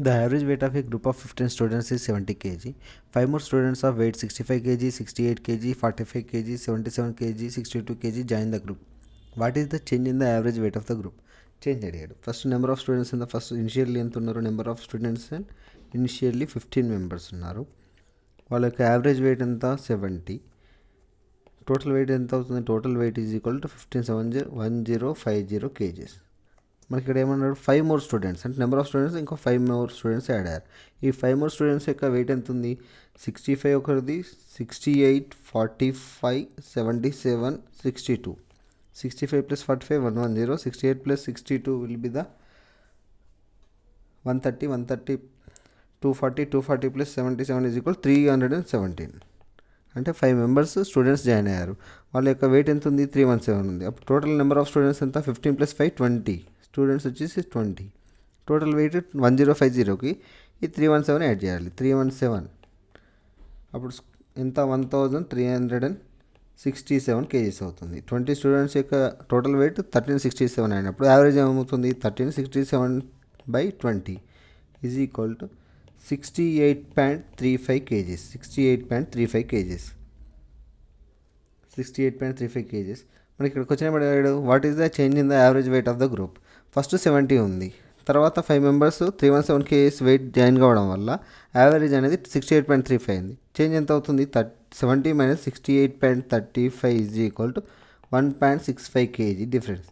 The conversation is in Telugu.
The average weight of a group of 15 students is 70 kg. 5 more students of weight 65 kg, 68 kg, 45 kg, 77 kg, 62 kg join the group. What is the change in the average weight of the group? Change అడిగాడు. First number of students in the first initially ఎంత ఉన్నారు? Number of students and initially 15 members ఉన్నారు. వాళ్ళ యొక్క యావరేజ్ వెయిట్ ఎంత? 70. టోటల్ వెయిట్ ఎంత అవుతుంది? Total weight is equal to 15,1050 kgs. మనకి ఇక్కడ ఏమన్నాడు? 5 మోర్ స్టూడెంట్స్ అంటే నెంబర్ ఆఫ్ స్టూడెంట్స్ ఇంకో 5 మోర్ స్టూడెంట్స్ యాడ్ అయ్యారు. ఈ 5 మోర్ స్టూడెంట్స్ యొక్క వెయిట్ ఎంత ఉంది? 65 ఒకరిది, 68, 45, 77, 62. 65 plus 45, 110. 68 plus 62 will be the 130, 130, 240, 240 plus 77 is equal 317. అంటే 5 మెంబర్స్ స్టూడెంట్స్ జాయిన్ అయ్యారు. వాళ్ళ యొక్క వెయిట్ ఎంత ఉంది? 317 ఉంది. అప్పుడు టోటల్ నెంబర్ ఆఫ్ స్టూడెంట్స్ ఎంత? 15 plus 5, 20. స్టూడెంట్స్ వచ్చేసి 20. టోటల్ వెయిట్ 1050కి ఈ 317 యాడ్ చేయాలి. 317 అప్పుడు ఎంత? 1367 kgs అవుతుంది. 20 స్టూడెంట్స్ యొక్క టోటల్ వెయిట్ 1367 అయినప్పుడు యావరేజ్ ఏమవుతుంది? 1367/20 is equal to 68.35 kgs. 68.35 kgs. 68.35 kgs. మనకి ఇక్కడికి వచ్చిన అడిగాడు what is the change in the average weight of the group. First 70 ఉంది. తర్వాత 5 మెంబర్స్ 317 kgs వెయిట్ జాయిన్ కావడం వల్ల యావరేజ్ అనేది 68.35 అయింది. చేంజ్ ఎంత అవుతుంది? 70 - 68.35 is equal to 1.65 kg difference.